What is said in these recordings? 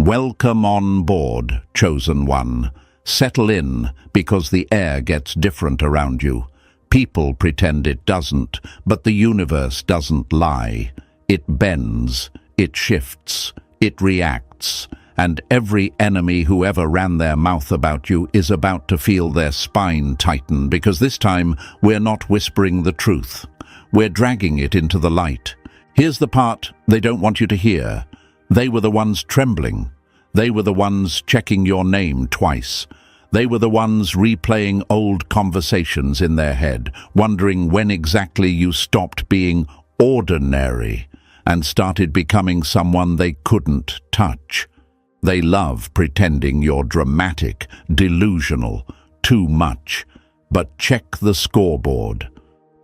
Welcome on board, chosen one. Settle in, because the air gets different around you. People pretend it doesn't, but the universe doesn't lie. It bends, it shifts, it reacts, and every enemy who ever ran their mouth about you is about to feel their spine tighten, because this time we're not whispering the truth. We're dragging it into the light. Here's the part they don't want you to hear. They were the ones trembling. They were the ones checking your name twice. They were the ones replaying old conversations in their head, wondering when exactly you stopped being ordinary and started becoming someone they couldn't touch. They love pretending you're dramatic, delusional, too much. But check the scoreboard.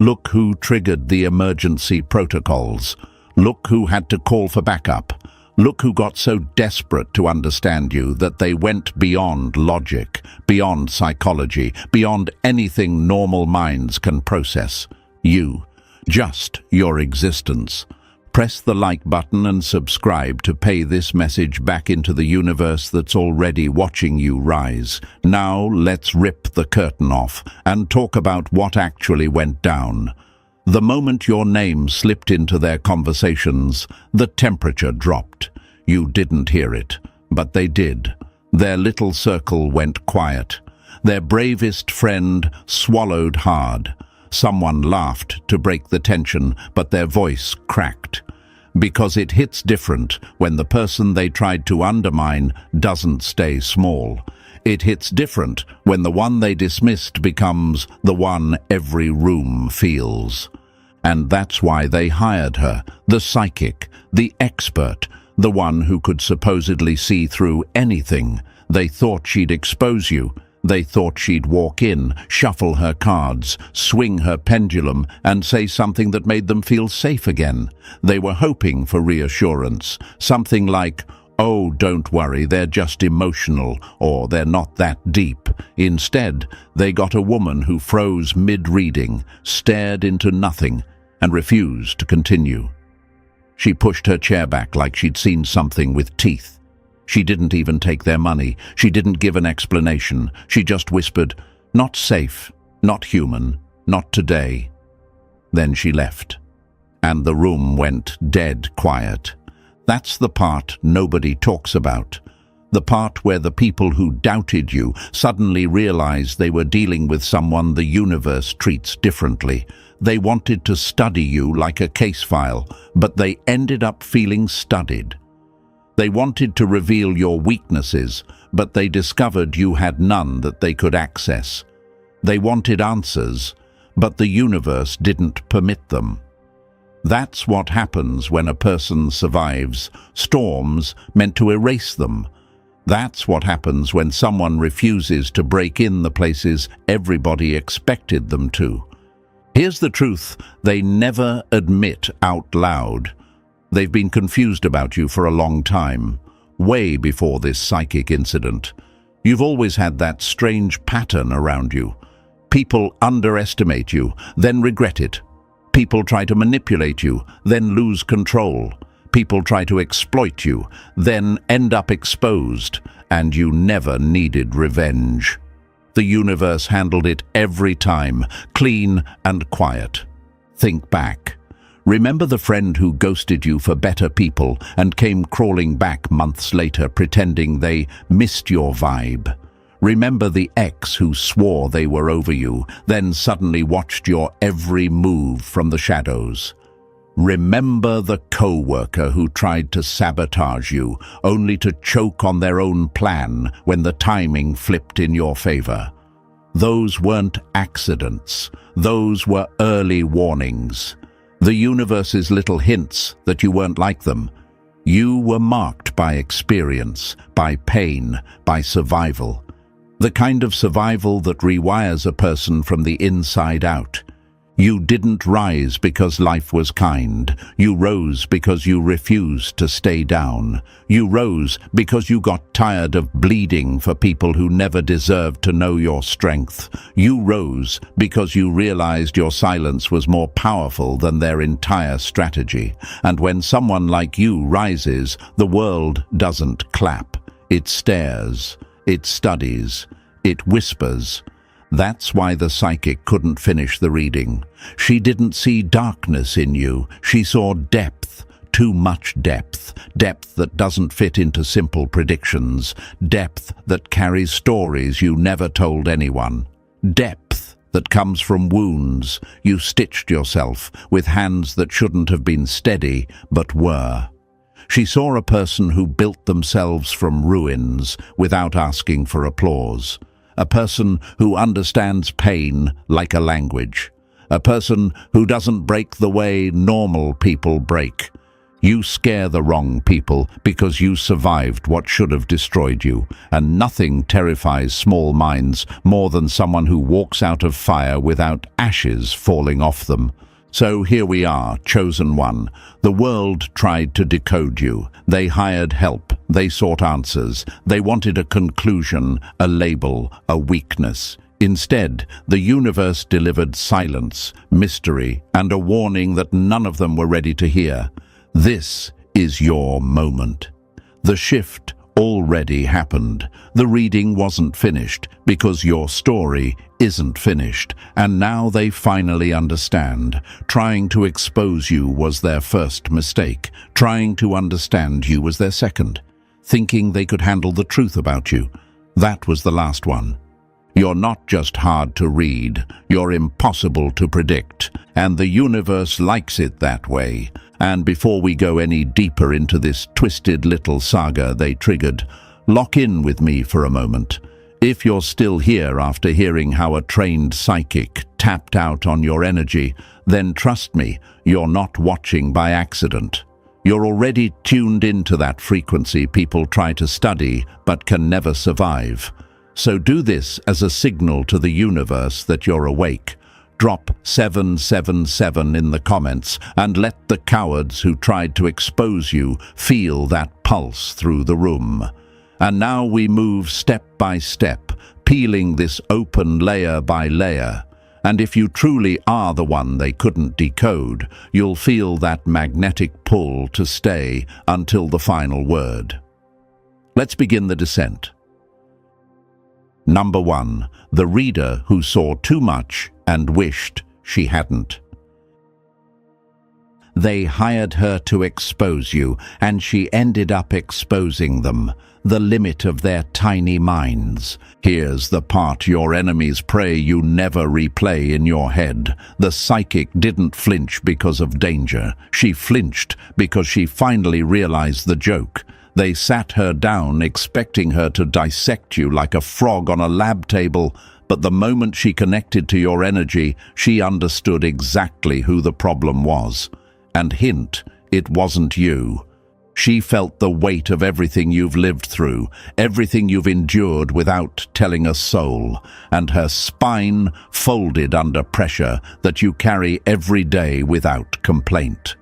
Look who triggered the emergency protocols. Look who had to call for backup. Look who got so desperate to understand you that they went beyond logic, beyond psychology, beyond anything normal minds can process. You, just your existence. Press the like button and subscribe to pay this message back into the universe that's already watching you rise. Now let's rip the curtain off and talk about what actually went down. The moment your name slipped into their conversations, the temperature dropped. You didn't hear it, but they did. Their little circle went quiet. Their bravest friend swallowed hard. Someone laughed to break the tension, but their voice cracked. Because it hits different when the person they tried to undermine doesn't stay small. It hits different when the one they dismissed becomes the one every room feels. And that's why they hired her, the psychic, the expert, the one who could supposedly see through anything. They thought she'd expose you. They thought she'd walk in, shuffle her cards, swing her pendulum, and say something that made them feel safe again. They were hoping for reassurance, something like, "Oh, don't worry, they're just emotional," or "they're not that deep." Instead, they got a woman who froze mid-reading, stared into nothing, and refused to continue. She pushed her chair back like she'd seen something with teeth. She didn't even take their money. She didn't give an explanation. She just whispered, "Not safe, not human, not today." Then she left, and the room went dead quiet. That's the part nobody talks about. The part where the people who doubted you suddenly realized they were dealing with someone the universe treats differently. They wanted to study you like a case file, but they ended up feeling studied. They wanted to reveal your weaknesses, but they discovered you had none that they could access. They wanted answers, but the universe didn't permit them. That's what happens when a person survives storms meant to erase them. That's what happens when someone refuses to break in the places everybody expected them to. Here's the truth they never admit out loud. They've been confused about you for a long time, way before this psychic incident. You've always had that strange pattern around you. People underestimate you, then regret it. People try to manipulate you, then lose control. People try to exploit you, then end up exposed, and you never needed revenge. The universe handled it every time, clean and quiet. Think back. Remember the friend who ghosted you for better people and came crawling back months later pretending they missed your vibe? Remember the ex who swore they were over you, then suddenly watched your every move from the shadows? Remember the co-worker who tried to sabotage you, only to choke on their own plan when the timing flipped in your favor? Those weren't accidents. Those were early warnings. The universe's little hints that you weren't like them. You were marked by experience, by pain, by survival. The kind of survival that rewires a person from the inside out. You didn't rise because life was kind. You rose because you refused to stay down. You rose because you got tired of bleeding for people who never deserved to know your strength. You rose because you realized your silence was more powerful than their entire strategy. And when someone like you rises, the world doesn't clap. It stares. It studies. It whispers. That's why the psychic couldn't finish the reading. She didn't see darkness in you. She saw depth, too much depth. Depth that doesn't fit into simple predictions. Depth that carries stories you never told anyone. Depth that comes from wounds you stitched yourself with hands that shouldn't have been steady, but were. She saw a person who built themselves from ruins without asking for applause. A person who understands pain like a language. A person who doesn't break the way normal people break. You scare the wrong people because you survived what should have destroyed you, and nothing terrifies small minds more than someone who walks out of fire without ashes falling off them. So here we are, chosen one. The world tried to decode you. They hired help. They sought answers. They wanted a conclusion, a label, a weakness. Instead, the universe delivered silence, mystery, and a warning that none of them were ready to hear. This is your moment. The shift already happened. The reading wasn't finished because your story isn't finished, and now they finally understand. Trying to expose you was their first mistake. Trying to understand you was their second. Thinking they could handle the truth about you, that was the last one. You're not just hard to read, you're impossible to predict, and the universe likes it that way. And before we go any deeper into this twisted little saga they triggered, lock in with me for a moment. If you're still here after hearing how a trained psychic tapped out on your energy, then trust me, you're not watching by accident. You're already tuned into that frequency people try to study but can never survive. So do this as a signal to the universe that you're awake. Drop 777 in the comments and let the cowards who tried to expose you feel that pulse through the room. And now we move step by step, peeling this open layer by layer. And if you truly are the one they couldn't decode, you'll feel that magnetic pull to stay until the final word. Let's begin the descent. Number 1. The reader who saw too much and wished she hadn't. They hired her to expose you, and she ended up exposing them, the limit of their tiny minds. Here's the part your enemies pray you never replay in your head. The psychic didn't flinch because of danger. She flinched because she finally realized the joke. They sat her down, expecting her to dissect you like a frog on a lab table, but the moment she connected to your energy, she understood exactly who the problem was. And hint, it wasn't you. She felt the weight of everything you've lived through, everything you've endured without telling a soul, and her spine folded under pressure that you carry every day without complaint.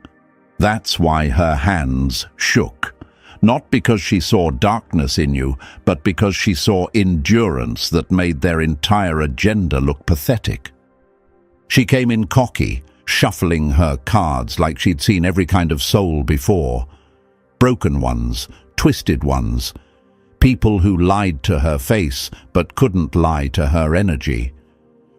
That's why her hands shook. Not because she saw darkness in you, but because she saw endurance that made their entire agenda look pathetic. She came in cocky, shuffling her cards like she'd seen every kind of soul before. Broken ones, twisted ones, people who lied to her face but couldn't lie to her energy.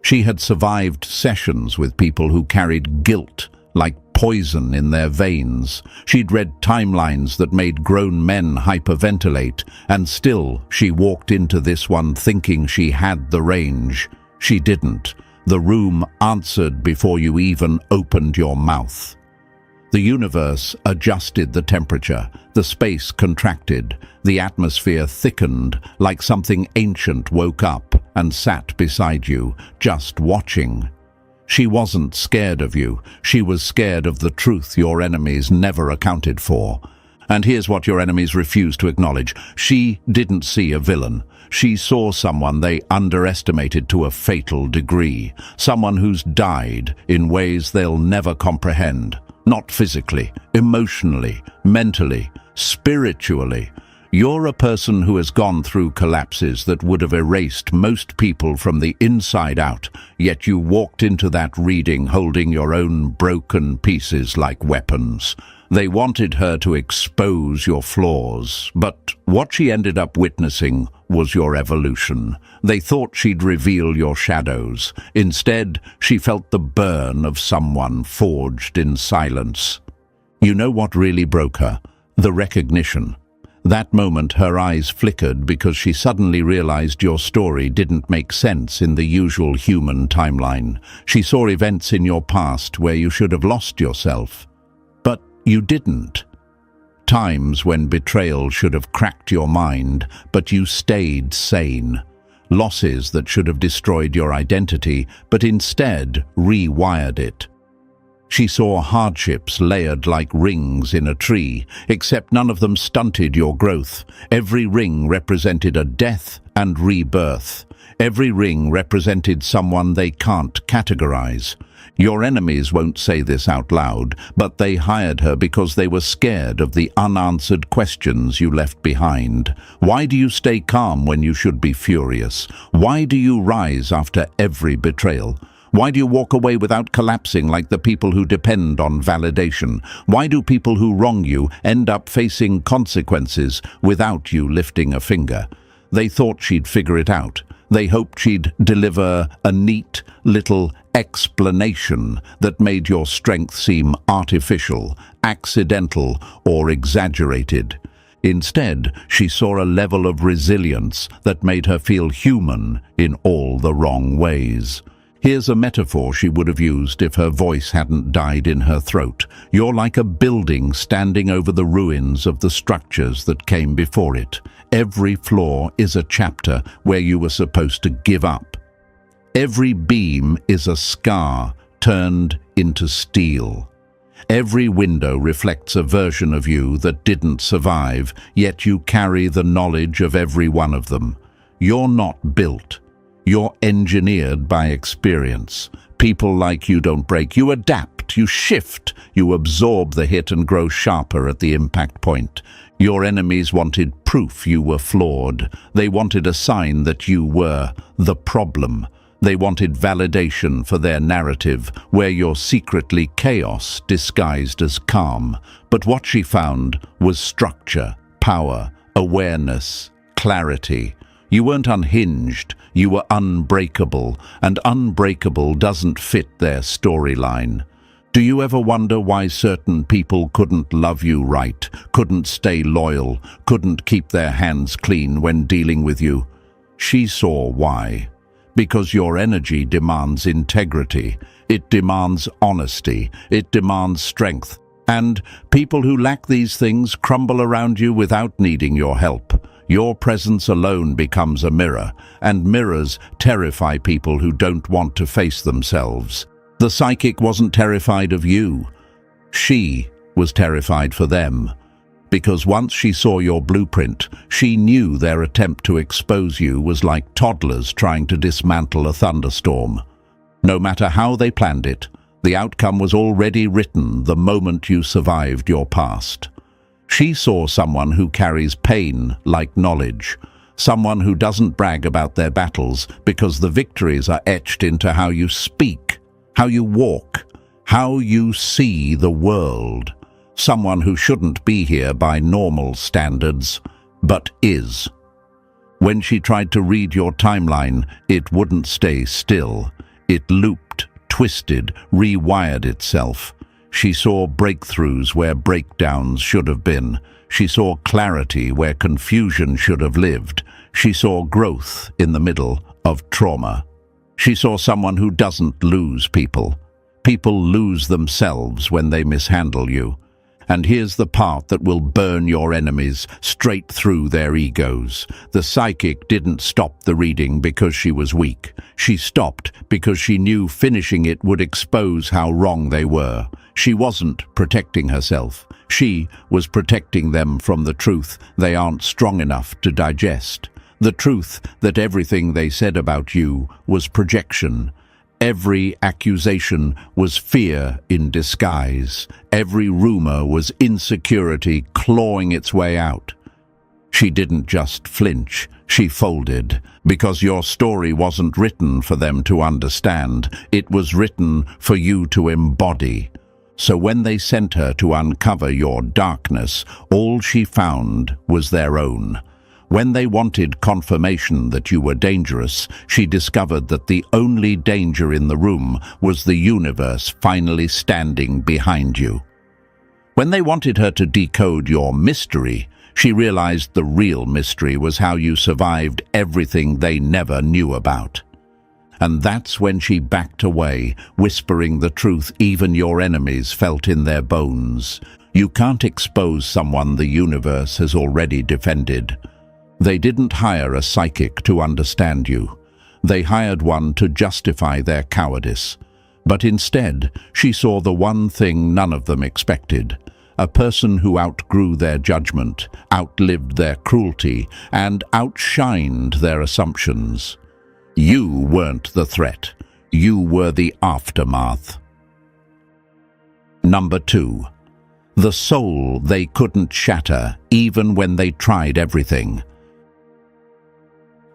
She had survived sessions with people who carried guilt like poison in their veins. She'd read timelines that made grown men hyperventilate, and still she walked into this one thinking she had the range. She didn't. The room answered before you even opened your mouth. The universe adjusted the temperature, the space contracted, the atmosphere thickened like something ancient woke up and sat beside you, just watching. She wasn't scared of you, she was scared of the truth your enemies never accounted for. And here's what your enemies refuse to acknowledge. She didn't see a villain. She saw someone they underestimated to a fatal degree. Someone who's died in ways they'll never comprehend. Not physically, emotionally, mentally, spiritually. You're a person who has gone through collapses that would have erased most people from the inside out, yet you walked into that reading holding your own broken pieces like weapons. They wanted her to expose your flaws, but what she ended up witnessing was your evolution. They thought she'd reveal your shadows. Instead, she felt the burn of someone forged in silence. You know what really broke her? The recognition. That moment her eyes flickered because she suddenly realized your story didn't make sense in the usual human timeline. She saw events in your past where you should have lost yourself. But you didn't. Times when betrayal should have cracked your mind, but you stayed sane. Losses that should have destroyed your identity, but instead rewired it. She saw hardships layered like rings in a tree, except none of them stunted your growth. Every ring represented a death and rebirth. Every ring represented someone they can't categorize. Your enemies won't say this out loud, but they hired her because they were scared of the unanswered questions you left behind. Why do you stay calm when you should be furious? Why do you rise after every betrayal? Why do you walk away without collapsing like the people who depend on validation? Why do people who wrong you end up facing consequences without you lifting a finger? They thought she'd figure it out. They hoped she'd deliver a neat little explanation that made your strength seem artificial, accidental, or exaggerated. Instead, she saw a level of resilience that made her feel human in all the wrong ways. Here's a metaphor she would have used if her voice hadn't died in her throat. You're like a building standing over the ruins of the structures that came before it. Every floor is a chapter where you were supposed to give up. Every beam is a scar turned into steel. Every window reflects a version of you that didn't survive, yet you carry the knowledge of every one of them. You're not built. You're engineered by experience. People like you don't break. You adapt, you shift, you absorb the hit and grow sharper at the impact point. Your enemies wanted proof you were flawed. They wanted a sign that you were the problem. They wanted validation for their narrative, where you're secretly chaos disguised as calm. But what she found was structure, power, awareness, clarity. You weren't unhinged, you were unbreakable, and unbreakable doesn't fit their storyline. Do you ever wonder why certain people couldn't love you right, couldn't stay loyal, couldn't keep their hands clean when dealing with you? She saw why. Because your energy demands integrity, it demands honesty, it demands strength. And people who lack these things crumble around you without needing your help. Your presence alone becomes a mirror, and mirrors terrify people who don't want to face themselves. The psychic wasn't terrified of you. She was terrified for them. Because once she saw your blueprint, she knew their attempt to expose you was like toddlers trying to dismantle a thunderstorm. No matter how they planned it, the outcome was already written the moment you survived your past. She saw someone who carries pain like knowledge, someone who doesn't brag about their battles because the victories are etched into how you speak, how you walk, how you see the world. Someone who shouldn't be here by normal standards, but is. When she tried to read your timeline, it wouldn't stay still. It looped, twisted, rewired itself. She saw breakthroughs where breakdowns should have been. She saw clarity where confusion should have lived. She saw growth in the middle of trauma. She saw someone who doesn't lose people. People lose themselves when they mishandle you. And here's the part that will burn your enemies straight through their egos. The psychic didn't stop the reading because she was weak. She stopped because she knew finishing it would expose how wrong they were. She wasn't protecting herself. She was protecting them from the truth they aren't strong enough to digest. The truth that everything they said about you was projection. Every accusation was fear in disguise. Every rumor was insecurity clawing its way out. She didn't just flinch, she folded, because your story wasn't written for them to understand. It was written for you to embody. So when they sent her to uncover your darkness, all she found was their own. When they wanted confirmation that you were dangerous, she discovered that the only danger in the room was the universe finally standing behind you. When they wanted her to decode your mystery, she realized the real mystery was how you survived everything they never knew about. And that's when she backed away, whispering the truth even your enemies felt in their bones. You can't expose someone the universe has already defended. They didn't hire a psychic to understand you. They hired one to justify their cowardice. But instead, she saw the one thing none of them expected. A person who outgrew their judgment, outlived their cruelty, and outshined their assumptions. You weren't the threat. You were the aftermath. Number 2. The soul they couldn't shatter, even when they tried everything.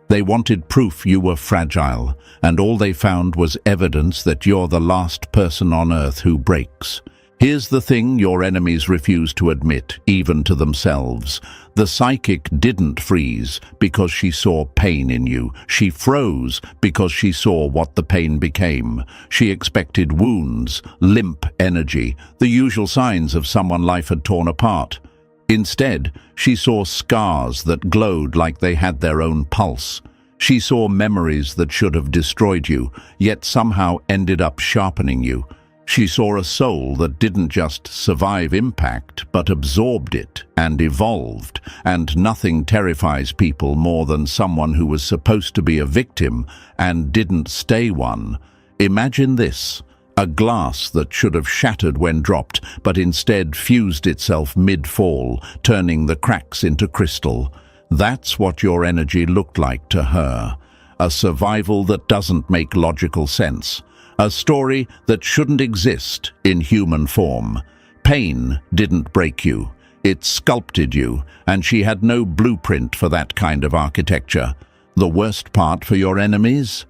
They wanted proof you were fragile, and all they found was evidence that you're the last person on earth who breaks. Here's the thing your enemies refuse to admit, even to themselves. The psychic didn't freeze because she saw pain in you. She froze because she saw what the pain became. She expected wounds, limp energy, the usual signs of someone life had torn apart. Instead, she saw scars that glowed like they had their own pulse. She saw memories that should have destroyed you, yet somehow ended up sharpening you. She saw a soul that didn't just survive impact, but absorbed it and evolved. And nothing terrifies people more than someone who was supposed to be a victim and didn't stay one. Imagine this. A glass that should have shattered when dropped, but instead fused itself mid-fall, turning the cracks into crystal. That's what your energy looked like to her. A survival that doesn't make logical sense. A story that shouldn't exist in human form. Pain didn't break you. It sculpted you, and she had no blueprint for that kind of architecture. The worst part for your enemies?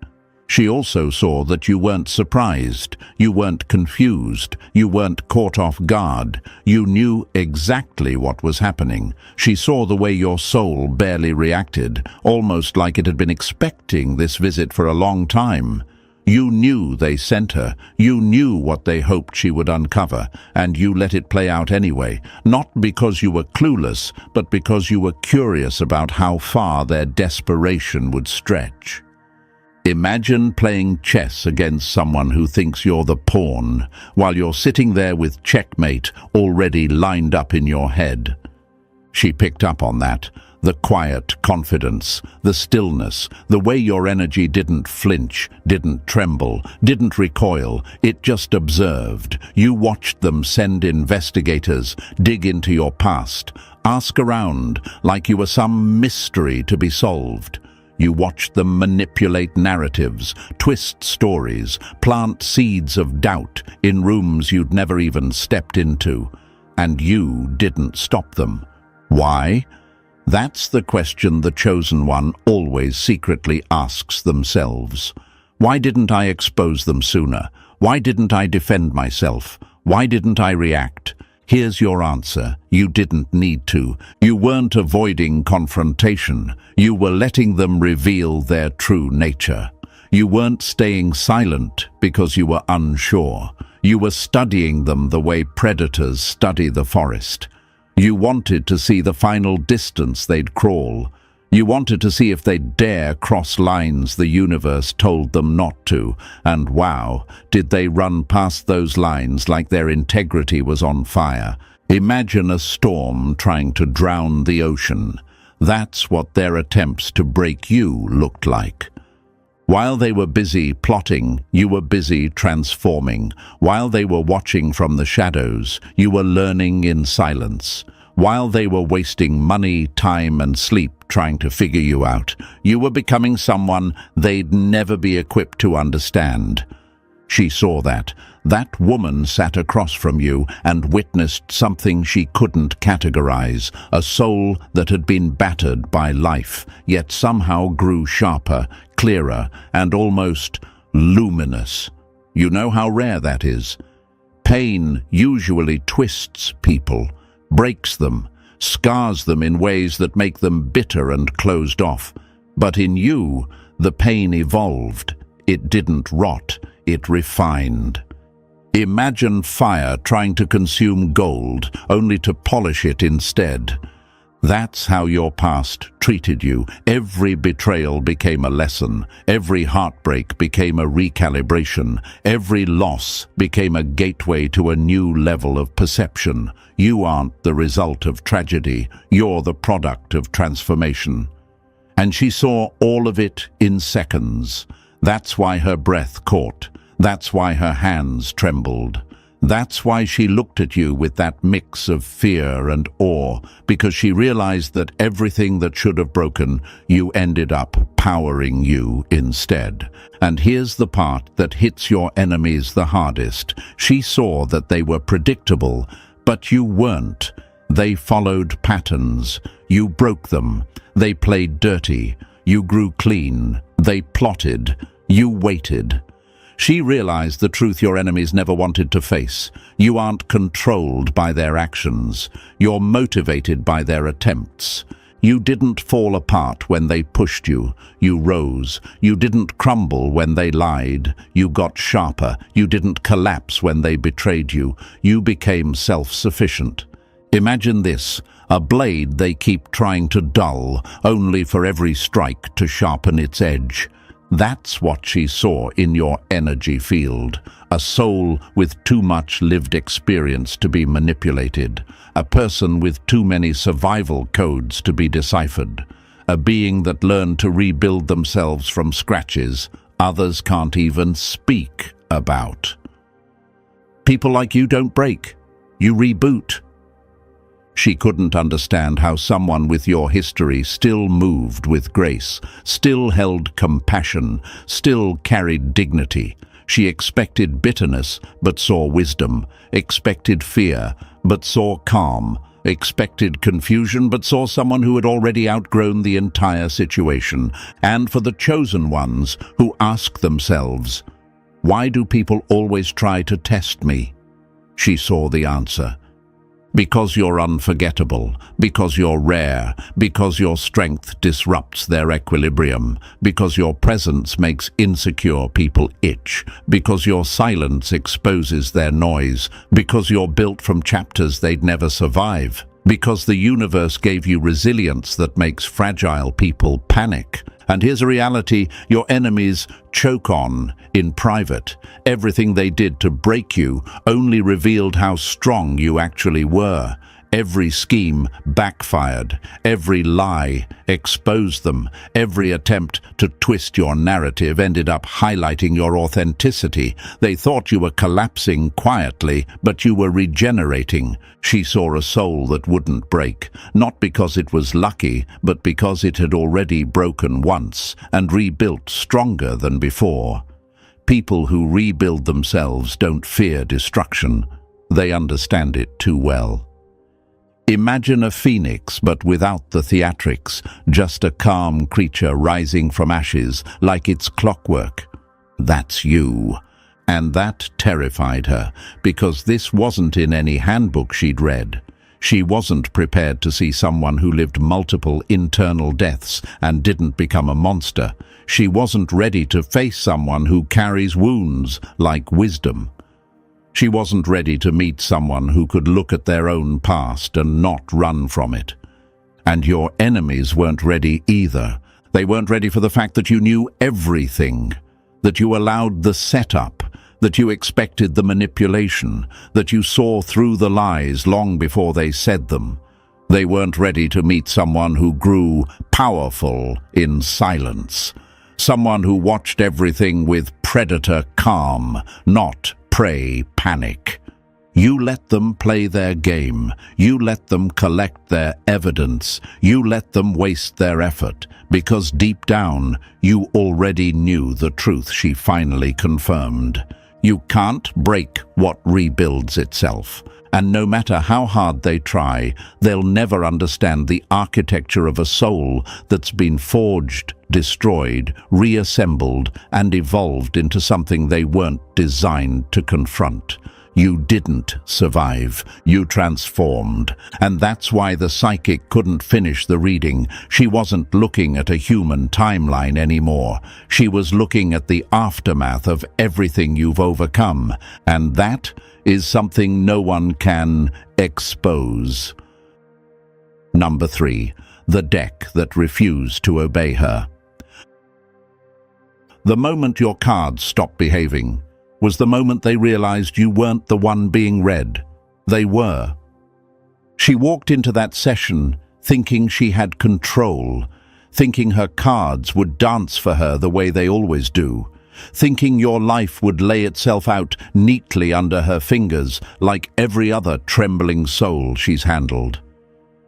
She also saw that you weren't surprised, you weren't confused, you weren't caught off guard. You knew exactly what was happening. She saw the way your soul barely reacted, almost like it had been expecting this visit for a long time. You knew they sent her, you knew what they hoped she would uncover, and you let it play out anyway, not because you were clueless, but because you were curious about how far their desperation would stretch. Imagine playing chess against someone who thinks you're the pawn, while you're sitting there with checkmate already lined up in your head. She picked up on that. The quiet confidence, the stillness, the way your energy didn't flinch, didn't tremble, didn't recoil. It just observed. You watched them send investigators, dig into your past, ask around like you were some mystery to be solved. You watched them manipulate narratives, twist stories, plant seeds of doubt in rooms you'd never even stepped into. And you didn't stop them. Why? That's the question the Chosen One always secretly asks themselves. Why didn't I expose them sooner? Why didn't I defend myself? Why didn't I react? Here's your answer. You didn't need to. You weren't avoiding confrontation. You were letting them reveal their true nature. You weren't staying silent because you were unsure. You were studying them the way predators study the forest. You wanted to see the final distance they'd crawl. You wanted to see if they'd dare cross lines the universe told them not to. And wow, did they run past those lines like their integrity was on fire. Imagine a storm trying to drown the ocean. That's what their attempts to break you looked like. While they were busy plotting, you were busy transforming. While they were watching from the shadows, you were learning in silence. While they were wasting money, time, and sleep trying to figure you out, you were becoming someone they'd never be equipped to understand. She saw that. That woman sat across from you and witnessed something she couldn't categorize, a soul that had been battered by life, yet somehow grew sharper, clearer, and almost luminous. You know how rare that is. Pain usually twists people, breaks them, scars them in ways that make them bitter and closed off. But in you, the pain evolved. It didn't rot, it refined. Imagine fire trying to consume gold, only to polish it instead. That's how your past treated you. Every betrayal became a lesson. Every heartbreak became a recalibration. Every loss became a gateway to a new level of perception. You aren't the result of tragedy. You're the product of transformation. And she saw all of it in seconds. That's why her breath caught. That's why her hands trembled. That's why she looked at you with that mix of fear and awe, because she realized that everything that should have broken, you ended up powering you instead. And here's the part that hits your enemies the hardest. She saw that they were predictable, but you weren't. They followed patterns. You broke them. They played dirty. You grew clean. They plotted. You waited. She realized the truth your enemies never wanted to face. You aren't controlled by their actions. You're motivated by their attempts. You didn't fall apart when they pushed you. You rose. You didn't crumble when they lied. You got sharper. You didn't collapse when they betrayed you. You became self-sufficient. Imagine this, a blade they keep trying to dull, only for every strike to sharpen its edge. That's what she saw in your energy field, a soul with too much lived experience to be manipulated, a person with too many survival codes to be deciphered, a being that learned to rebuild themselves from scratches others can't even speak about. People like you don't break, you reboot. She couldn't understand how someone with your history still moved with grace, still held compassion, still carried dignity. She expected bitterness, but saw wisdom, expected fear, but saw calm, expected confusion, but saw someone who had already outgrown the entire situation. And for the chosen ones who ask themselves, "Why do people always try to test me?" She saw the answer. Because you're unforgettable, because you're rare, because your strength disrupts their equilibrium, because your presence makes insecure people itch, because your silence exposes their noise, because you're built from chapters they'd never survive, because the universe gave you resilience that makes fragile people panic. And here's a reality your enemies choke on in private. Everything they did to break you only revealed how strong you actually were. Every scheme backfired. Every lie exposed them. Every attempt to twist your narrative ended up highlighting your authenticity. They thought you were collapsing quietly, but you were regenerating. She saw a soul that wouldn't break, not because it was lucky, but because it had already broken once and rebuilt stronger than before. People who rebuild themselves don't fear destruction. They understand it too well. Imagine a phoenix, but without the theatrics, just a calm creature rising from ashes like it's clockwork. That's you. And that terrified her, because this wasn't in any handbook she'd read. She wasn't prepared to see someone who lived multiple internal deaths and didn't become a monster. She wasn't ready to face someone who carries wounds like wisdom. She wasn't ready to meet someone who could look at their own past and not run from it. And your enemies weren't ready either. They weren't ready for the fact that you knew everything, that you allowed the setup, that you expected the manipulation, that you saw through the lies long before they said them. They weren't ready to meet someone who grew powerful in silence. Someone who watched everything with predator calm, not prey panic. You let them play their game. You let them collect their evidence. You let them waste their effort, because deep down, you already knew the truth she finally confirmed. You can't break what rebuilds itself. And no matter how hard they try, they'll never understand the architecture of a soul that's been forged, destroyed, reassembled, and evolved into something they weren't designed to confront. You didn't survive. You transformed. And that's why the psychic couldn't finish the reading. She wasn't looking at a human timeline anymore. She was looking at the aftermath of everything you've overcome. And that is something no one can expose. Number 3. The deck that refused to obey her. The moment your cards stopped behaving was the moment they realized you weren't the one being read. They were. She walked into that session thinking she had control, thinking her cards would dance for her the way they always do, thinking your life would lay itself out neatly under her fingers like every other trembling soul she's handled.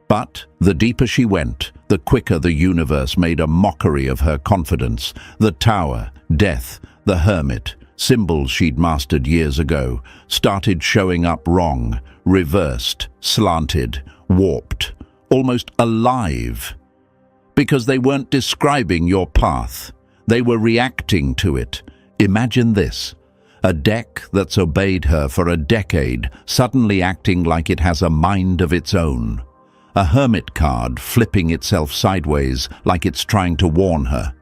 But the deeper she went, the quicker the universe made a mockery of her confidence. The tower, death, the hermit, symbols she'd mastered years ago, started showing up wrong, reversed, slanted, warped, almost alive. Because they weren't describing your path. They were reacting to it. Imagine this. A deck that's obeyed her for a decade, suddenly acting like it has a mind of its own. A hermit card flipping itself sideways like it's trying to warn her.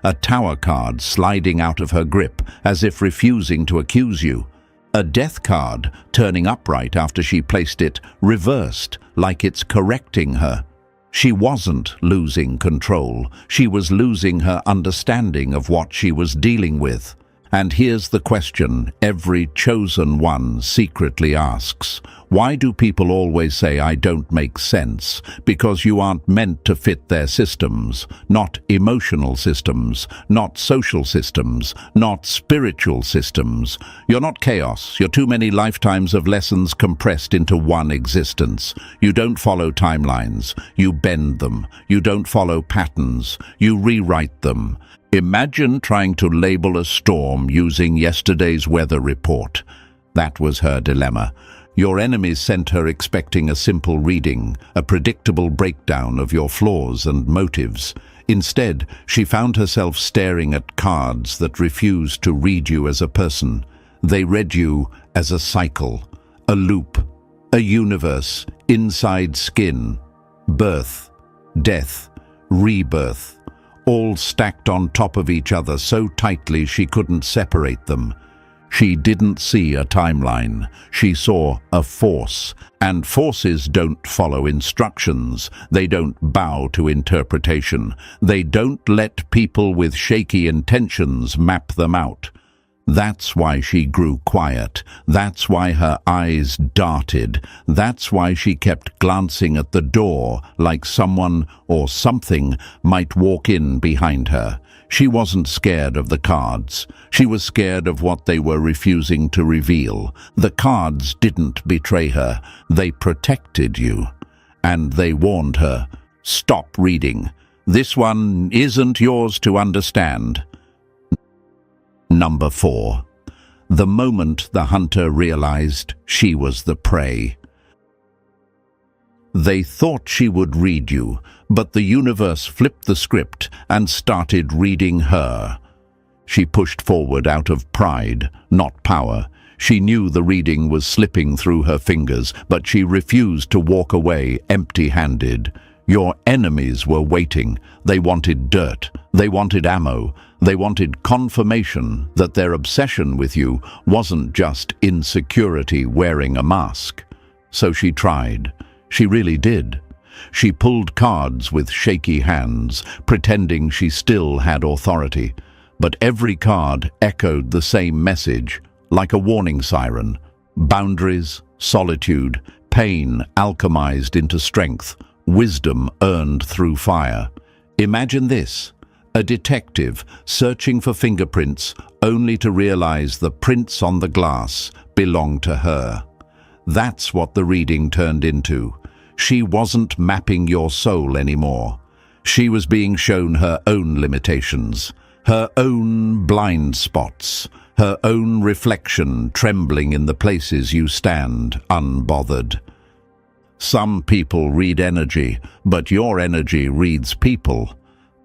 A tower card sliding out of her grip as if refusing to accuse you. A death card turning upright after she placed it reversed like it's correcting her. She wasn't losing control. She was losing her understanding of what she was dealing with. And here's the question every chosen one secretly asks. Why do people always say I don't make sense? Because you aren't meant to fit their systems, not emotional systems, not social systems, not spiritual systems. You're not chaos. You're too many lifetimes of lessons compressed into one existence. You don't follow timelines. You bend them. You don't follow patterns. You rewrite them. Imagine trying to label a storm using yesterday's weather report. That was her dilemma. Your enemies sent her expecting a simple reading, a predictable breakdown of your flaws and motives. Instead, she found herself staring at cards that refused to read you as a person. They read you as a cycle, a loop, a universe, inside skin, birth, death, rebirth, all stacked on top of each other so tightly she couldn't separate them. She didn't see a timeline. She saw a force. And forces don't follow instructions. They don't bow to interpretation. They don't let people with shaky intentions map them out. That's why she grew quiet. That's why her eyes darted. That's why she kept glancing at the door like someone or something might walk in behind her. She wasn't scared of the cards. She was scared of what they were refusing to reveal. The cards didn't betray her. They protected you. And they warned her, stop reading. This one isn't yours to understand. Number 4. The moment the hunter realized she was the prey. They thought she would read you, but the universe flipped the script and started reading her. She pushed forward out of pride, not power. She knew the reading was slipping through her fingers, but she refused to walk away empty-handed. Your enemies were waiting. They wanted dirt. They wanted ammo. They wanted confirmation that their obsession with you wasn't just insecurity wearing a mask. So she tried. She really did. She pulled cards with shaky hands, pretending she still had authority. But every card echoed the same message, like a warning siren. Boundaries, solitude, pain alchemized into strength, wisdom earned through fire. Imagine this. A detective searching for fingerprints only to realize the prints on the glass belonged to her. That's what the reading turned into. She wasn't mapping your soul anymore. She was being shown her own limitations, her own blind spots, her own reflection trembling in the places you stand unbothered. Some people read energy, but your energy reads people.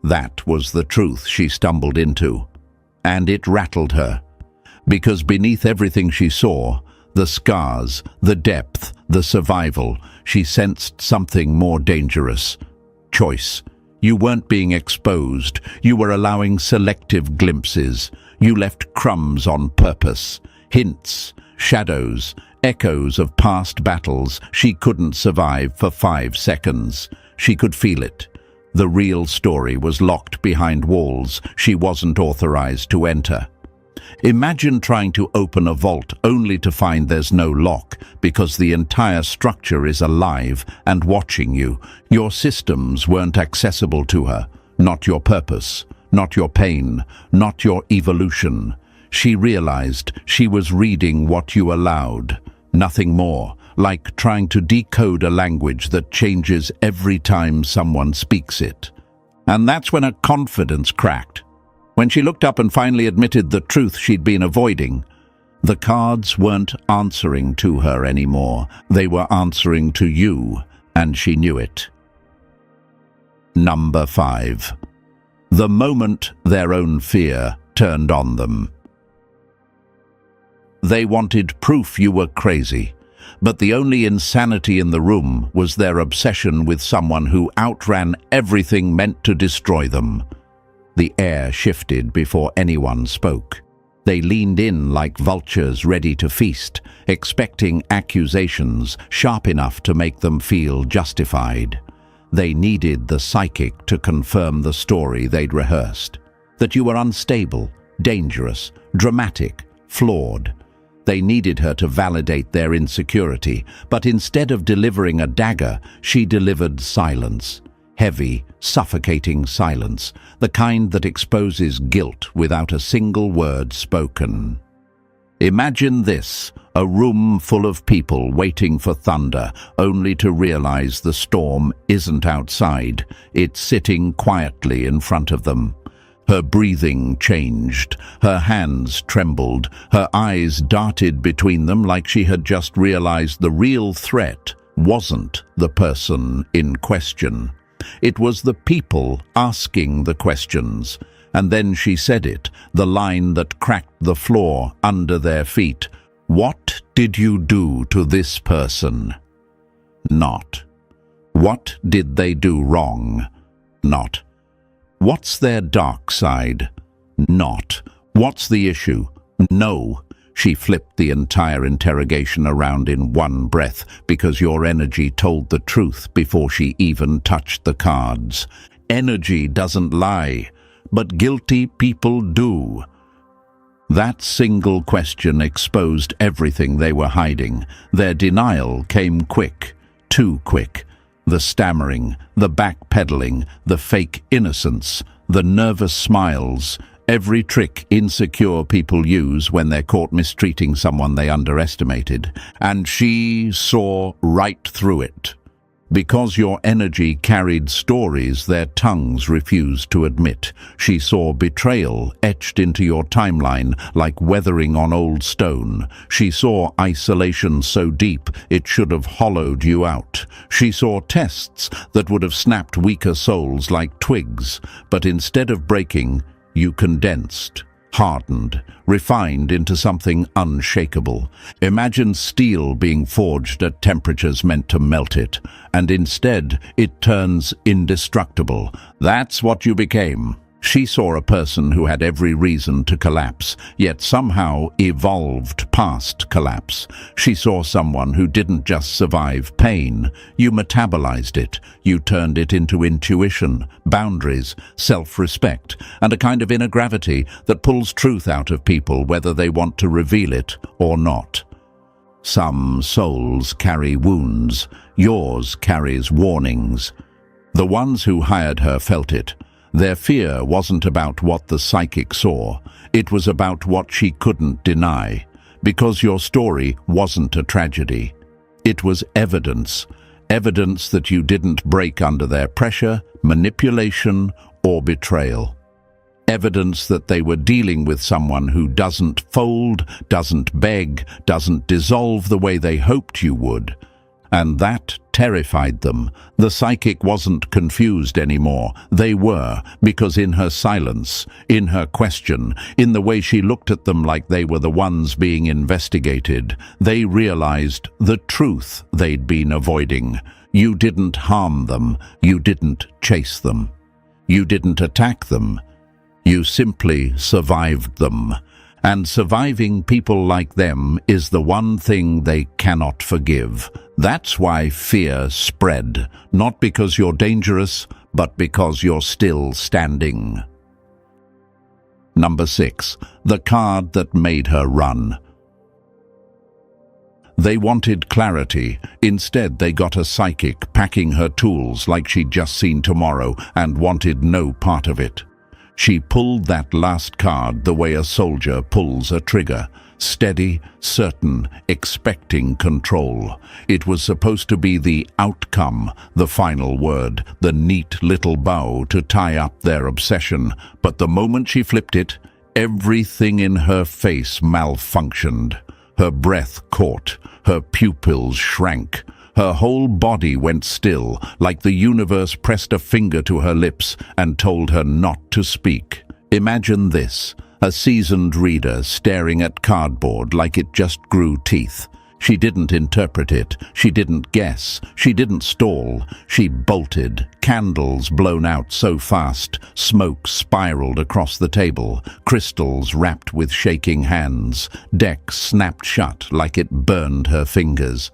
That was the truth she stumbled into. And it rattled her. Because beneath everything she saw, the scars, the depth, the survival, she sensed something more dangerous. Choice. You weren't being exposed. You were allowing selective glimpses. You left crumbs on purpose. Hints, shadows, echoes of past battles she couldn't survive for 5 seconds. She could feel it. The real story was locked behind walls she wasn't authorized to enter. Imagine trying to open a vault only to find there's no lock because the entire structure is alive and watching you. Your systems weren't accessible to her, not your purpose, not your pain, not your evolution. She realized she was reading what you allowed, nothing more, like trying to decode a language that changes every time someone speaks it. And that's when her confidence cracked. When she looked up and finally admitted the truth she'd been avoiding, the cards weren't answering to her anymore. They were answering to you, and she knew it. Number 5. The moment their own fear turned on them. They wanted proof you were crazy, but the only insanity in the room was their obsession with someone who outran everything meant to destroy them. The air shifted before anyone spoke. They leaned in like vultures ready to feast, expecting accusations sharp enough to make them feel justified. They needed the psychic to confirm the story they'd rehearsed. That you were unstable, dangerous, dramatic, flawed. They needed her to validate their insecurity, but instead of delivering a dagger, she delivered silence. Heavy, suffocating silence, the kind that exposes guilt without a single word spoken. Imagine this, a room full of people waiting for thunder, only to realize the storm isn't outside, it's sitting quietly in front of them. Her breathing changed, her hands trembled, her eyes darted between them like she had just realized the real threat wasn't the person in question. It was the people asking the questions. And then she said it, the line that cracked the floor under their feet. What did you do to this person? Not. What did they do wrong? Not. What's their dark side? Not. What's the issue? No. She flipped the entire interrogation around in one breath because your energy told the truth before she even touched the cards. Energy doesn't lie, but guilty people do. That single question exposed everything they were hiding. Their denial came quick, too quick. The stammering, the backpedaling, the fake innocence, the nervous smiles, every trick insecure people use when they're caught mistreating someone they underestimated. And she saw right through it. Because your energy carried stories their tongues refused to admit. She saw betrayal etched into your timeline like weathering on old stone. She saw isolation so deep it should have hollowed you out. She saw tests that would have snapped weaker souls like twigs, but instead of breaking, you condensed, hardened, refined into something unshakable. Imagine steel being forged at temperatures meant to melt it, and instead it turns indestructible. That's what you became. She saw a person who had every reason to collapse, yet somehow evolved past collapse. She saw someone who didn't just survive pain. You metabolized it. You turned it into intuition, boundaries, self-respect, and a kind of inner gravity that pulls truth out of people whether they want to reveal it or not. Some souls carry wounds. Yours carries warnings. The ones who hired her felt it. Their fear wasn't about what the psychic saw, it was about what she couldn't deny, because your story wasn't a tragedy. It was evidence, evidence that you didn't break under their pressure, manipulation, or betrayal. Evidence that they were dealing with someone who doesn't fold, doesn't beg, doesn't dissolve the way they hoped you would. And that terrified them. The psychic wasn't confused anymore. They were, because in her silence, in her question, in the way she looked at them like they were the ones being investigated, they realized the truth they'd been avoiding. You didn't harm them. You didn't chase them. You didn't attack them. You simply survived them. And surviving people like them is the one thing they cannot forgive. That's why fear spread, not because you're dangerous, but because you're still standing. Number 6. The card that made her run. They wanted clarity. Instead, they got a psychic packing her tools like she'd just seen tomorrow and wanted no part of it. She pulled that last card the way a soldier pulls a trigger, steady, certain, expecting control. It was supposed to be the outcome, the final word, the neat little bow to tie up their obsession. But the moment she flipped it, everything in her face malfunctioned. Her breath caught, her pupils shrank. Her whole body went still, like the universe pressed a finger to her lips and told her not to speak. Imagine this, a seasoned reader staring at cardboard like it just grew teeth. She didn't interpret it, she didn't guess, she didn't stall. She bolted, candles blown out so fast, smoke spiraled across the table, crystals wrapped with shaking hands, decks snapped shut like it burned her fingers.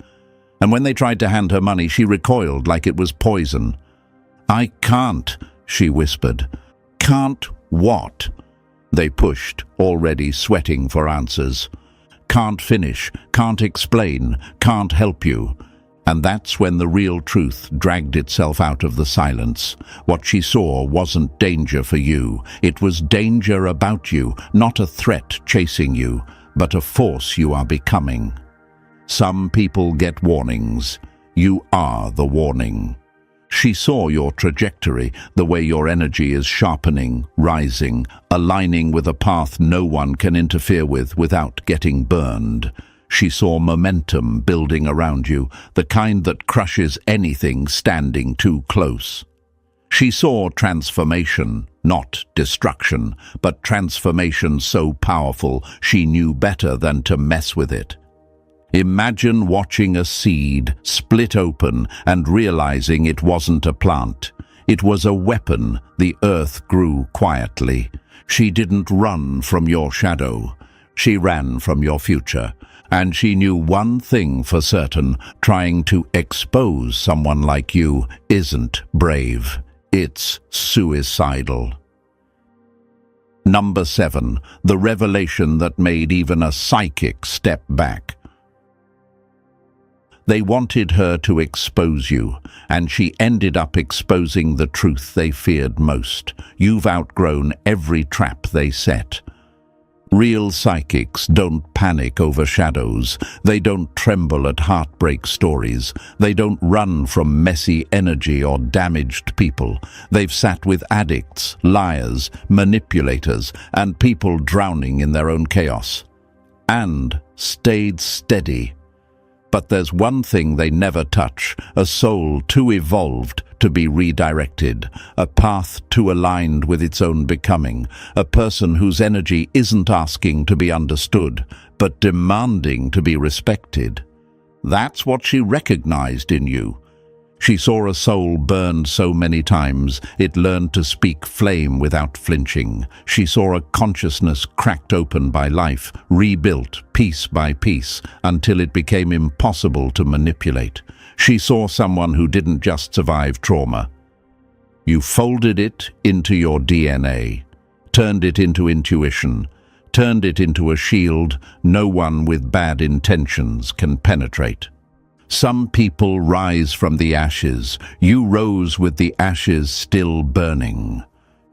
And when they tried to hand her money, she recoiled like it was poison. "I can't," she whispered. "Can't what?" They pushed, already sweating for answers. "Can't finish, can't explain, can't help you." And that's when the real truth dragged itself out of the silence. What she saw wasn't danger for you. It was danger about you, not a threat chasing you, but a force you are becoming. Some people get warnings. You are the warning. She saw your trajectory, the way your energy is sharpening, rising, aligning with a path no one can interfere with without getting burned. She saw momentum building around you, the kind that crushes anything standing too close. She saw transformation, not destruction, but transformation so powerful she knew better than to mess with it. Imagine watching a seed split open and realizing it wasn't a plant. It was a weapon. The earth grew quietly. She didn't run from your shadow. She ran from your future. And she knew one thing for certain: trying to expose someone like you isn't brave. It's suicidal. Number 7. The revelation that made even a psychic step back. They wanted her to expose you, and she ended up exposing the truth they feared most. You've outgrown every trap they set. Real psychics don't panic over shadows. They don't tremble at heartbreak stories. They don't run from messy energy or damaged people. They've sat with addicts, liars, manipulators, and people drowning in their own chaos. And stayed steady. But there's one thing they never touch: a soul too evolved to be redirected, a path too aligned with its own becoming, a person whose energy isn't asking to be understood, but demanding to be respected. That's what she recognized in you. She saw a soul burned so many times it learned to speak flame without flinching. She saw a consciousness cracked open by life, rebuilt piece by piece until it became impossible to manipulate. She saw someone who didn't just survive trauma. You folded it into your DNA, turned it into intuition, turned it into a shield no one with bad intentions can penetrate. Some people rise from the ashes. You rose with the ashes still burning.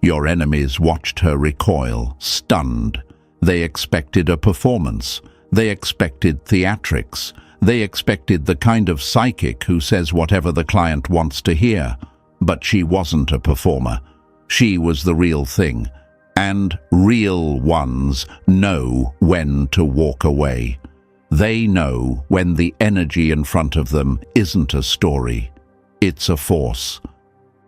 Your enemies watched her recoil, stunned. They expected a performance. They expected theatrics. They expected the kind of psychic who says whatever the client wants to hear. But she wasn't a performer. She was the real thing. And real ones know when to walk away. They know when the energy in front of them isn't a story. It's a force.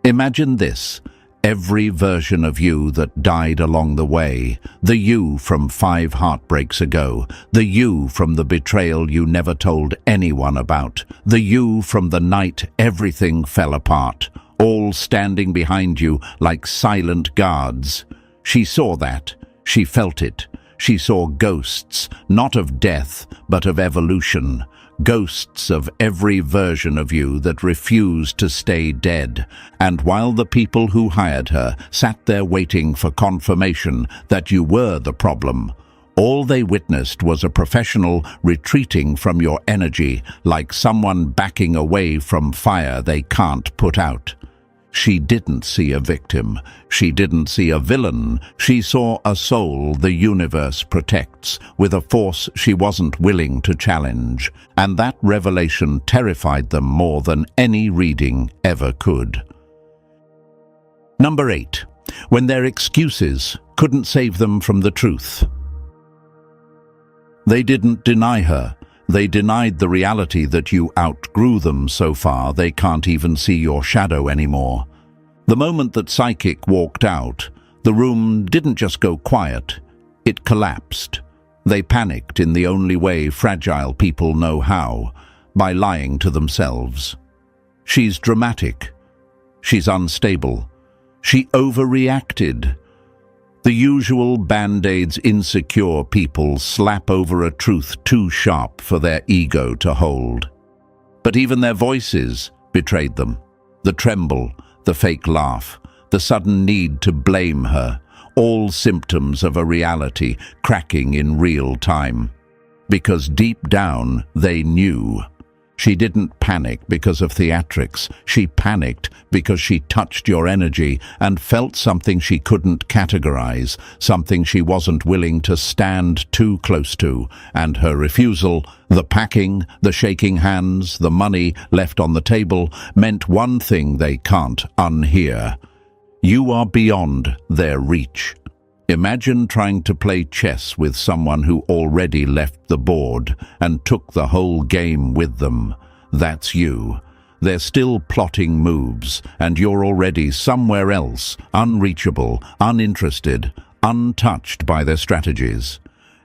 Imagine this. Every version of you that died along the way, the you from 5 heartbreaks ago, the you from the betrayal you never told anyone about, the you from the night everything fell apart, all standing behind you like silent guards. She saw that. She felt it. She saw ghosts, not of death, but of evolution. Ghosts of every version of you that refused to stay dead. And while the people who hired her sat there waiting for confirmation that you were the problem, all they witnessed was a professional retreating from your energy like someone backing away from fire they can't put out. She didn't see a victim. She didn't see a villain. She saw a soul the universe protects, with a force she wasn't willing to challenge. And that revelation terrified them more than any reading ever could. Number 8. When their excuses couldn't save them from the truth. They didn't deny her. They denied the reality that you outgrew them so far they can't even see your shadow anymore. The moment that Psychic walked out, the room didn't just go quiet, it collapsed. They panicked in the only way fragile people know how, by lying to themselves. She's dramatic. She's unstable. She overreacted. The usual band-aids insecure people slap over a truth too sharp for their ego to hold. But even their voices betrayed them. The tremble, the fake laugh, the sudden need to blame her, all symptoms of a reality cracking in real time. Because deep down they knew. She didn't panic because of theatrics. She panicked because she touched your energy and felt something she couldn't categorize, something she wasn't willing to stand too close to. And her refusal, the packing, the shaking hands, the money left on the table, meant one thing they can't unhear. You are beyond their reach. Imagine trying to play chess with someone who already left the board and took the whole game with them. That's you. They're still plotting moves, and you're already somewhere else, unreachable, uninterested, untouched by their strategies.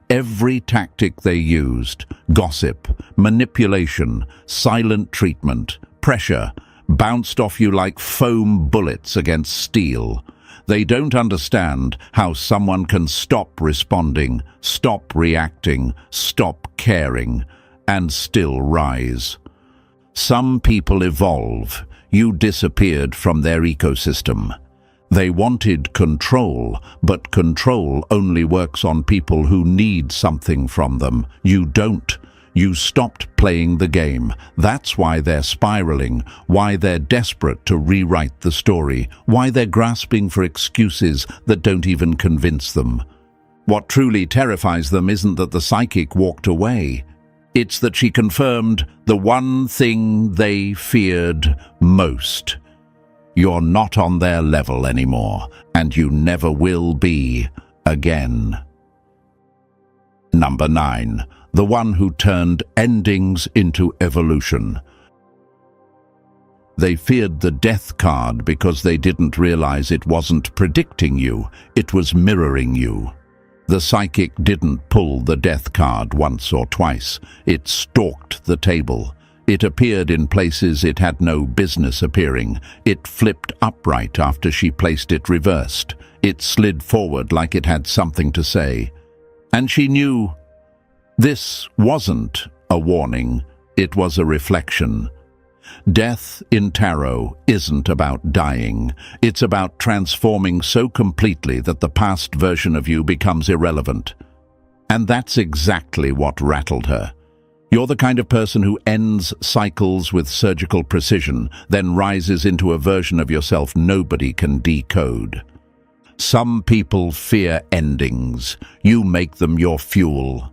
Every tactic they used, gossip, manipulation, silent treatment, pressure, bounced off you like foam bullets against steel. They don't understand how someone can stop responding, stop reacting, stop caring, and still rise. Some people evolve. You disappeared from their ecosystem. They wanted control, but control only works on people who need something from them. You don't. You stopped playing the game. That's why they're spiraling, why they're desperate to rewrite the story, why they're grasping for excuses that don't even convince them. What truly terrifies them isn't that the psychic walked away. It's that she confirmed the one thing they feared most. You're not on their level anymore, and you never will be again. Number 9. The one who turned endings into evolution. They feared the death card because they didn't realize it wasn't predicting you, it was mirroring you. The psychic didn't pull the death card once or twice. It stalked the table. It appeared in places it had no business appearing. It flipped upright after she placed it reversed. It slid forward like it had something to say. And she knew. This wasn't a warning, it was a reflection. Death in tarot isn't about dying. It's about transforming so completely that the past version of you becomes irrelevant. And that's exactly what rattled her. You're the kind of person who ends cycles with surgical precision, then rises into a version of yourself nobody can decode. Some people fear endings. You make them your fuel.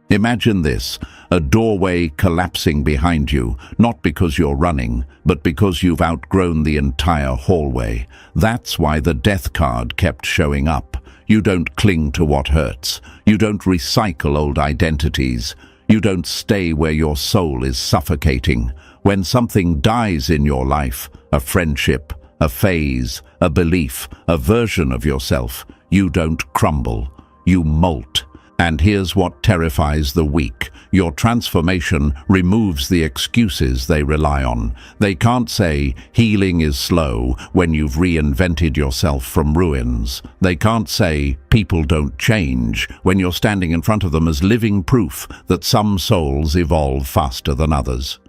Imagine this, a doorway collapsing behind you, not because you're running, but because you've outgrown the entire hallway. That's why the death card kept showing up. You don't cling to what hurts. You don't recycle old identities. You don't stay where your soul is suffocating. When something dies in your life, a friendship, a phase, a belief, a version of yourself, you don't crumble. You molt. And here's what terrifies the weak. Your transformation removes the excuses they rely on. They can't say, healing is slow, when you've reinvented yourself from ruins. They can't say, people don't change, when you're standing in front of them as living proof that some souls evolve faster than others.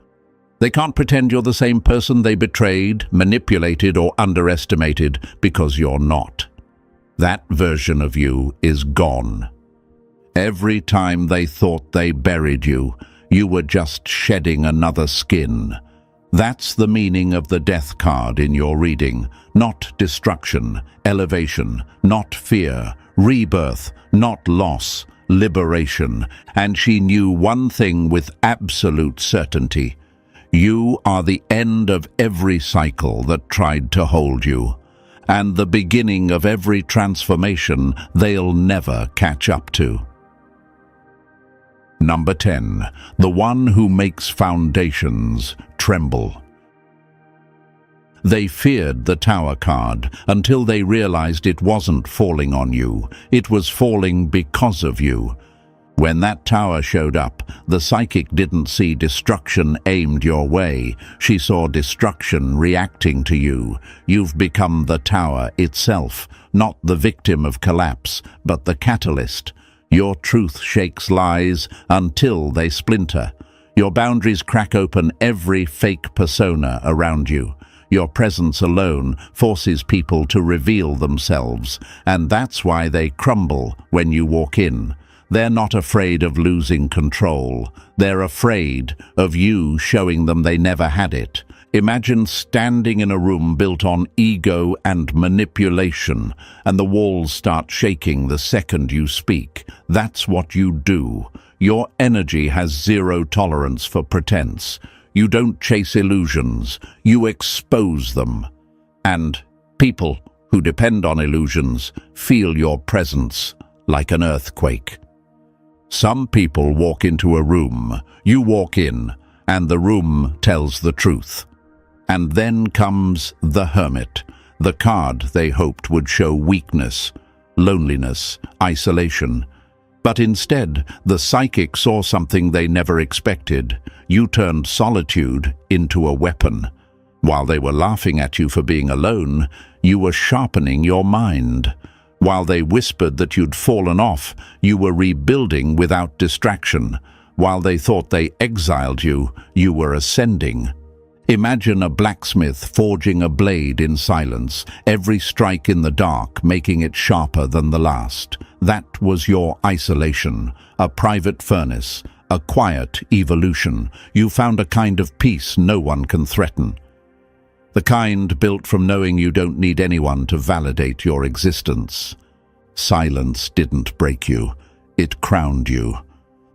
They can't pretend you're the same person they betrayed, manipulated, or underestimated, because you're not. That version of you is gone. Every time they thought they buried you, you were just shedding another skin. That's the meaning of the death card in your reading. Not destruction, elevation, not fear, rebirth, not loss, liberation. And she knew one thing with absolute certainty. You are the end of every cycle that tried to hold you, and the beginning of every transformation they'll never catch up to. Number 10. The one who makes foundations tremble. They feared the Tower card until they realized it wasn't falling on you. It was falling because of you. When that tower showed up, the psychic didn't see destruction aimed your way. She saw destruction reacting to you. You've become the tower itself, not the victim of collapse, but the catalyst. Your truth shakes lies until they splinter. Your boundaries crack open every fake persona around you. Your presence alone forces people to reveal themselves, and that's why they crumble when you walk in. They're not afraid of losing control. They're afraid of you showing them they never had it. Imagine standing in a room built on ego and manipulation, and the walls start shaking the second you speak. That's what you do. Your energy has zero tolerance for pretense. You don't chase illusions. You expose them. And people who depend on illusions feel your presence like an earthquake. Some people walk into a room, you walk in, and the room tells the truth. And then comes the Hermit, the card they hoped would show weakness, loneliness, isolation. But instead, the psychic saw something they never expected. You turned solitude into a weapon. While they were laughing at you for being alone, you were sharpening your mind. While they whispered that you'd fallen off, you were rebuilding without distraction. While they thought they exiled you, you were ascending. Imagine a blacksmith forging a blade in silence, every strike in the dark making it sharper than the last. That was your isolation, a private furnace, a quiet evolution. You found a kind of peace no one can threaten. The kind built from knowing you don't need anyone to validate your existence. Silence didn't break you, it crowned you.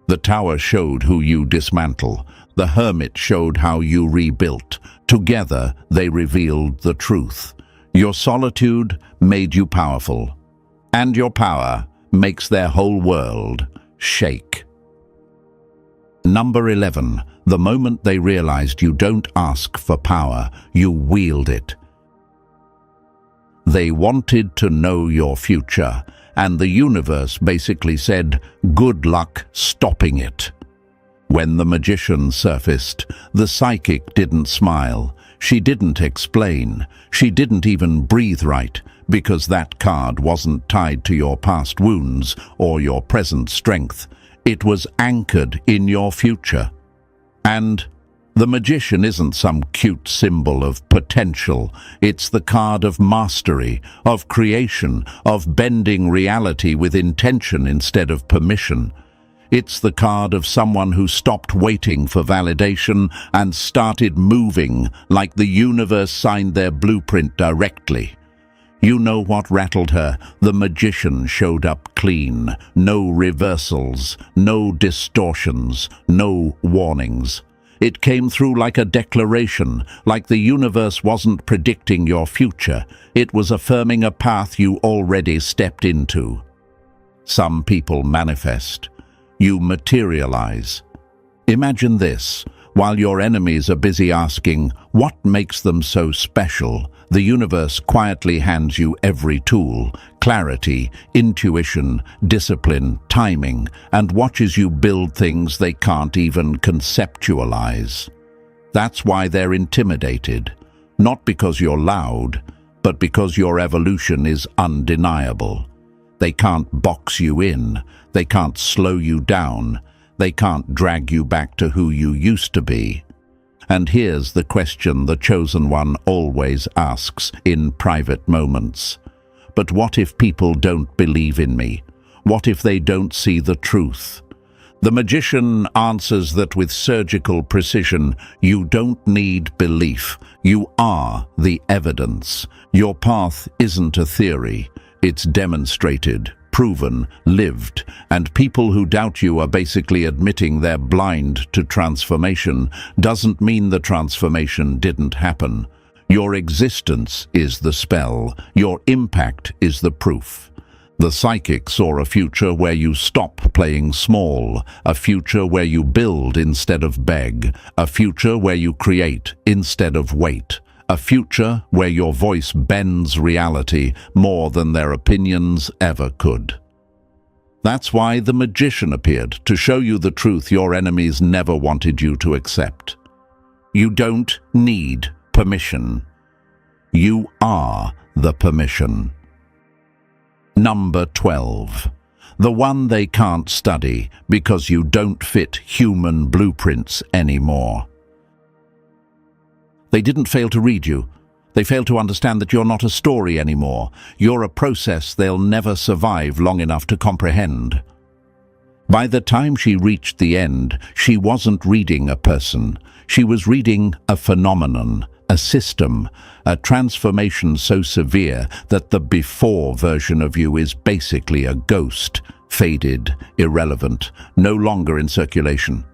The tower showed who you dismantle. The hermit showed how you rebuilt. Together, they revealed the truth. Your solitude made you powerful, and your power makes their whole world shake. Number 11. The moment they realized you don't ask for power, you wield it. They wanted to know your future, and the universe basically said, good luck stopping it. When the magician surfaced, the psychic didn't smile. She didn't explain. She didn't even breathe right, because that card wasn't tied to your past wounds or your present strength. It was anchored in your future. And the magician isn't some cute symbol of potential. It's the card of mastery, of creation, of bending reality with intention instead of permission. It's the card of someone who stopped waiting for validation and started moving like the universe signed their blueprint directly. You know what rattled her? The magician showed up clean. No reversals, no distortions, no warnings. It came through like a declaration, like the universe wasn't predicting your future. It was affirming a path you already stepped into. Some people manifest. You materialize. Imagine this. While your enemies are busy asking, what makes them so special? The universe quietly hands you every tool, clarity, intuition, discipline, timing, and watches you build things they can't even conceptualize. That's why they're intimidated. Not because you're loud, but because your evolution is undeniable. They can't box you in. They can't slow you down. They can't drag you back to who you used to be. And here's the question the Chosen One always asks in private moments. But what if people don't believe in me? What if they don't see the truth? The magician answers that with surgical precision. You don't need belief. You are the evidence. Your path isn't a theory. It's demonstrated, proven, lived, and people who doubt you are basically admitting they're blind to transformation. Doesn't mean the transformation didn't happen. Your existence is the spell. Your impact is the proof. The psychic saw a future where you stop playing small, a future where you build instead of beg, a future where you create instead of wait. A future where your voice bends reality more than their opinions ever could. That's why the magician appeared, to show you the truth your enemies never wanted you to accept. You don't need permission. You are the permission. Number 12. The one they can't study because you don't fit human blueprints anymore. They didn't fail to read you. They failed to understand that you're not a story anymore. You're a process they'll never survive long enough to comprehend. By the time she reached the end, she wasn't reading a person. She was reading a phenomenon, a system, a transformation so severe that the before version of you is basically a ghost, faded, irrelevant, no longer in circulation.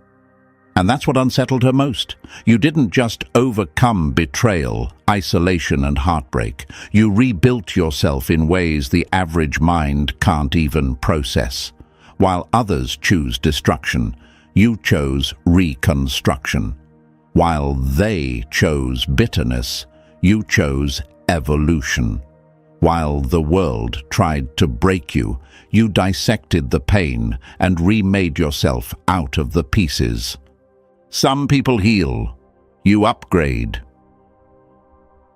And that's what unsettled her most. You didn't just overcome betrayal, isolation, and heartbreak. You rebuilt yourself in ways the average mind can't even process. While others choose destruction, you chose reconstruction. While they chose bitterness, you chose evolution. While the world tried to break you, you dissected the pain and remade yourself out of the pieces. Some people heal. You upgrade.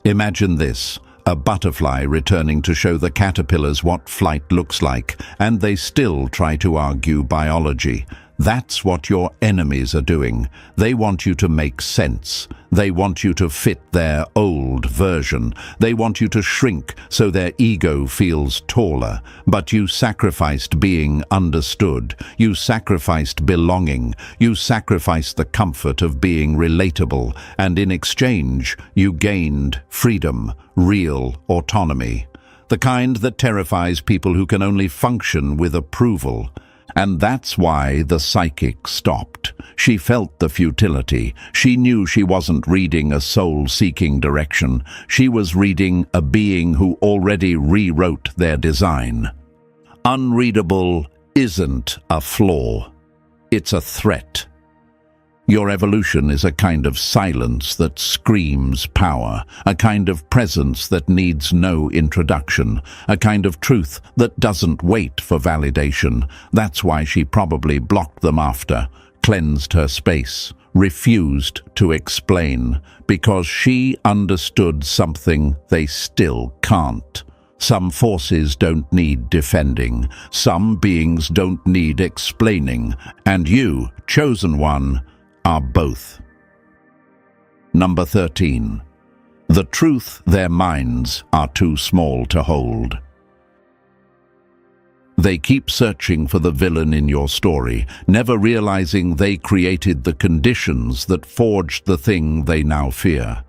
Imagine this, a butterfly returning to show the caterpillars what flight looks like, and they still try to argue biology. That's what your enemies are doing. They want you to make sense. They want you to fit their old version. They want you to shrink so their ego feels taller. But you sacrificed being understood. You sacrificed belonging. You sacrificed the comfort of being relatable. And in exchange, you gained freedom, real autonomy. The kind that terrifies people who can only function with approval. And that's why the psychic stopped. She felt the futility. She knew she wasn't reading a soul-seeking direction. She was reading a being who already rewrote their design. Unreadable isn't a flaw. It's a threat. Your evolution is a kind of silence that screams power, a kind of presence that needs no introduction, a kind of truth that doesn't wait for validation. That's why she probably blocked them after, cleansed her space, refused to explain, because she understood something they still can't. Some forces don't need defending, some beings don't need explaining, and you, Chosen One, are both. Number 13. The truth their minds are too small to hold. They keep searching for the villain in your story, never realizing they created the conditions that forged the thing they now fear.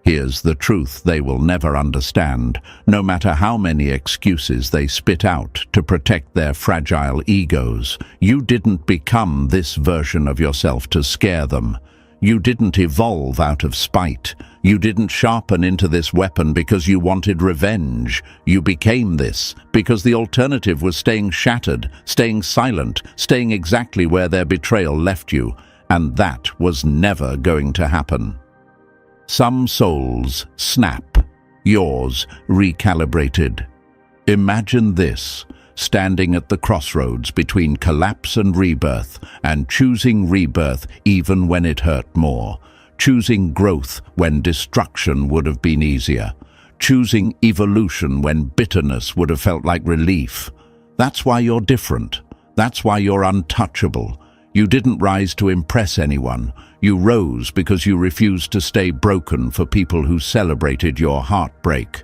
Here's the truth they will never understand, no matter how many excuses they spit out to protect their fragile egos. You didn't become this version of yourself to scare them. You didn't evolve out of spite. You didn't sharpen into this weapon because you wanted revenge. You became this because the alternative was staying shattered, staying silent, staying exactly where their betrayal left you. And that was never going to happen. Some souls snap, yours recalibrated. Imagine this, standing at the crossroads between collapse and rebirth, and choosing rebirth even when it hurt more, choosing growth when destruction would have been easier, choosing evolution when bitterness would have felt like relief. That's why you're different. That's why you're untouchable. You didn't rise to impress anyone. You rose because you refused to stay broken for people who celebrated your heartbreak.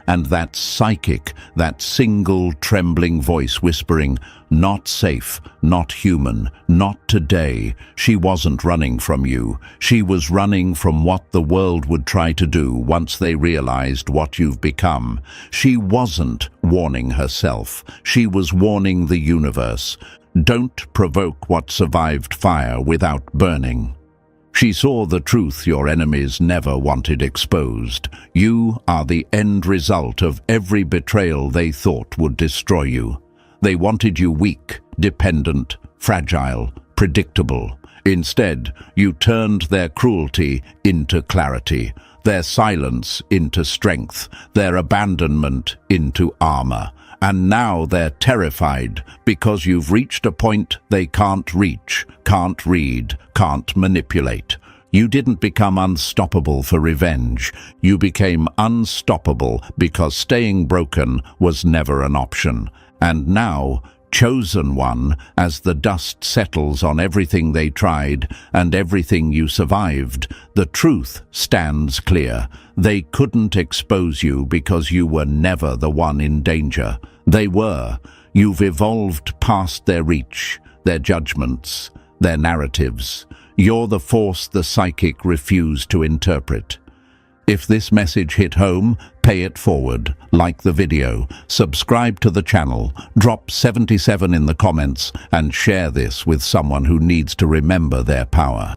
And that psychic, that single trembling voice whispering, "Not safe, not human, not today," she wasn't running from you. She was running from what the world would try to do once they realized what you've become. She wasn't warning herself. She was warning the universe. Don't provoke what survived fire without burning. She saw the truth your enemies never wanted exposed. You are the end result of every betrayal they thought would destroy you. They wanted you weak, dependent, fragile, predictable. Instead, you turned their cruelty into clarity, their silence into strength, their abandonment into armor. And now they're terrified because you've reached a point they can't reach, can't read, can't manipulate. You didn't become unstoppable for revenge. You became unstoppable because staying broken was never an option. And now, chosen one, as the dust settles on everything they tried and everything you survived, the truth stands clear. They couldn't expose you because you were never the one in danger. They were. You've evolved past their reach, their judgments, their narratives. You're the force the psychic refused to interpret. If this message hit home, pay it forward, like the video, subscribe to the channel, drop 77 in the comments, and share this with someone who needs to remember their power.